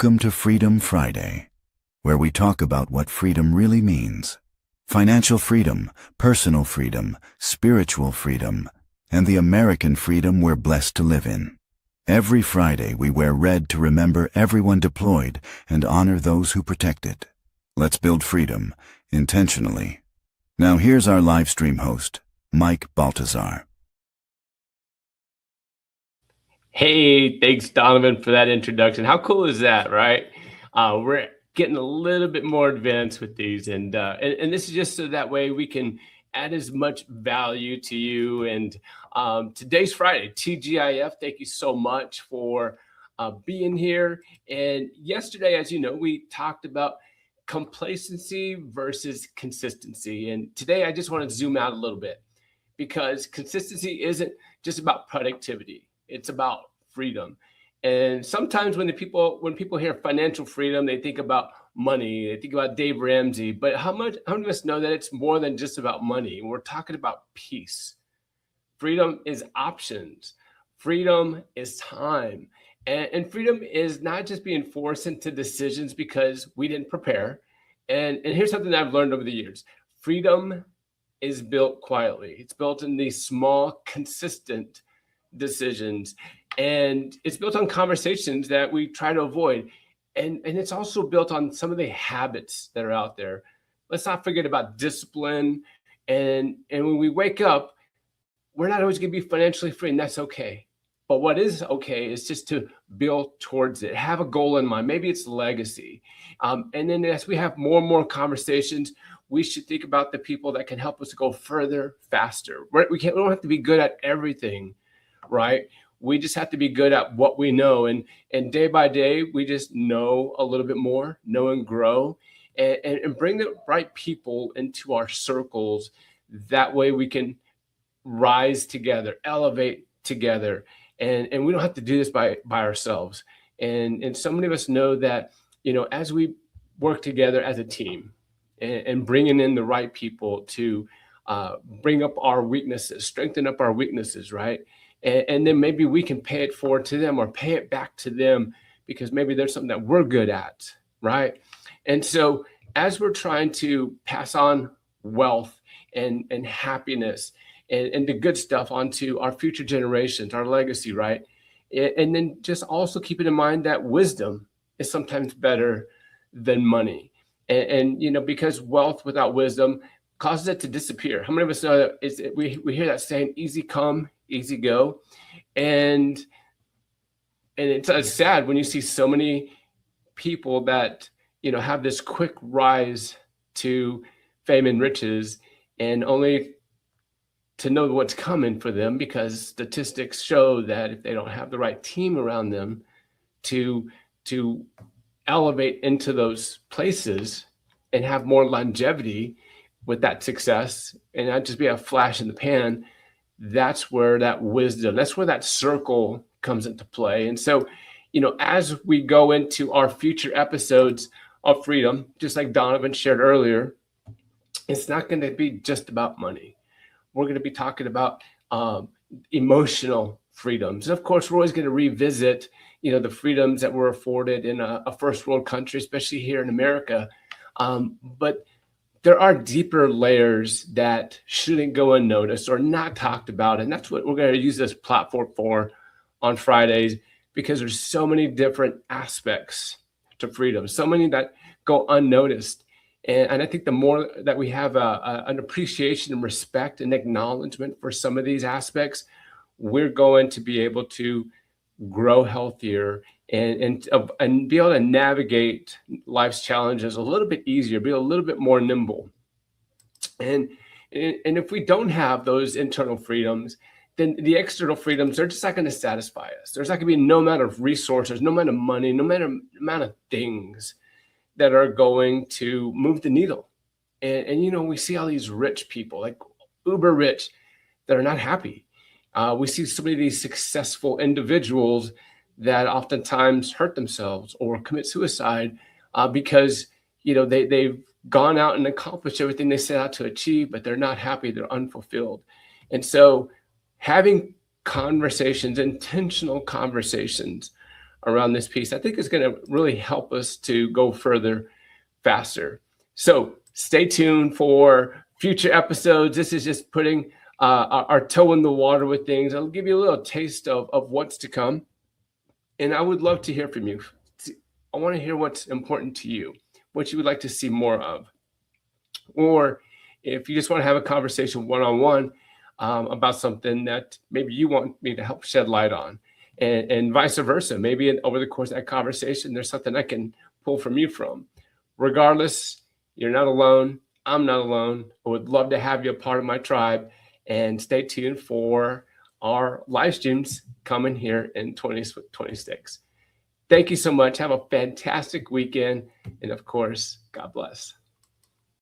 Welcome to Freedom Friday, where we talk about what freedom really means. Financial freedom, personal freedom, spiritual freedom, and the American freedom we're blessed to live in. Every Friday we wear red to remember everyone deployed and honor those who protect it. Let's build freedom, intentionally. Now here's our live stream host, Mike Baltazar. Hey, thanks Donovan for that introduction. How cool is that, right? We're getting a little bit more advanced with these, and this is just so that way we can add as much value to you. And today's Friday, TGIF. Thank you so much for being here. And yesterday, as you know, we talked about complacency versus consistency. And today, I just want to zoom out a little bit, because consistency isn't just about productivity. It's about freedom. And sometimes when people hear financial freedom, they think about money, they think about Dave Ramsey. But how many of us know that it's more than just about money? We're talking about peace. Freedom is options. Freedom is time. And freedom is not just being forced into decisions because we didn't prepare. And here's something that I've learned over the years. Freedom is built quietly. It's built in these small, consistent decisions, and it's built on conversations that we try to avoid, and it's also built on some of the habits that are out there. Let's not forget about discipline, and when we wake up, we're not always going to be financially free, and that's okay. But what is okay is just to build towards it, have a goal in mind. Maybe it's legacy, and then as we have more and more conversations, we should think about the people that can help us go further, faster. We don't have to be good at everything, right? We just have to be good at what we know, and day by day we just know a little bit more, know and grow, and bring the right people into our circles. That way we can rise together, elevate together, and we don't have to do this by ourselves. And so many of us know that, as we work together as a team and bringing in the right people to bring up our weaknesses, strengthen up our weaknesses, right? And then maybe we can pay it forward to them or pay it back to them, because maybe there's something that we're good at, right? And so as we're trying to pass on wealth and happiness and the good stuff onto our future generations, our legacy, right? And then just also keeping in mind that wisdom is sometimes better than money. And because wealth without wisdom causes it to disappear. How many of us know that we hear that saying, easy come, easy go, and it's sad when you see so many people that have this quick rise to fame and riches, and only to know what's coming for them, because statistics show that if they don't have the right team around them to elevate into those places and have more longevity with that success, and not just be a flash in the pan, that's where that wisdom, that's where that circle comes into play. And so, as we go into our future episodes of Freedom, just like Donovan shared earlier, it's not going to be just about money. We're going to be talking about emotional freedoms. And of course, we're always going to revisit, the freedoms that we're afforded in a first world country, especially here in America. But there are deeper layers that shouldn't go unnoticed or not talked about. And that's what we're going to use this platform for on Fridays, because there's so many different aspects to freedom, so many that go unnoticed. And I think the more that we have an appreciation and respect and acknowledgement for some of these aspects, we're going to be able to grow healthier and be able to navigate life's challenges a little bit easier, be a little bit more nimble. And if we don't have those internal freedoms, then the external freedoms are just not going to satisfy us. There's not going to be no amount of resources, no amount of money, no amount of things that are going to move the needle. And we see all these rich people, like uber rich, that are not happy. We see so many of these successful individuals that oftentimes hurt themselves or commit suicide because they've gone out and accomplished everything they set out to achieve, but they're not happy, they're unfulfilled. And so having conversations, intentional conversations around this piece, I think is going to really help us to go further faster. So stay tuned for future episodes. This is just putting our toe in the water with things. I'll give you a little taste of what's to come. And I would love to hear from you. I want to hear what's important to you, what you would like to see more of. Or if you just want to have a conversation one-on-one about something that maybe you want me to help shed light on, and vice versa. Maybe over the course of that conversation, there's something I can pull from you from. Regardless, you're not alone. I'm not alone. I would love to have you a part of my tribe, and stay tuned for our live streams coming here in 2026. Thank you so much. Have a fantastic weekend. And of course, God bless.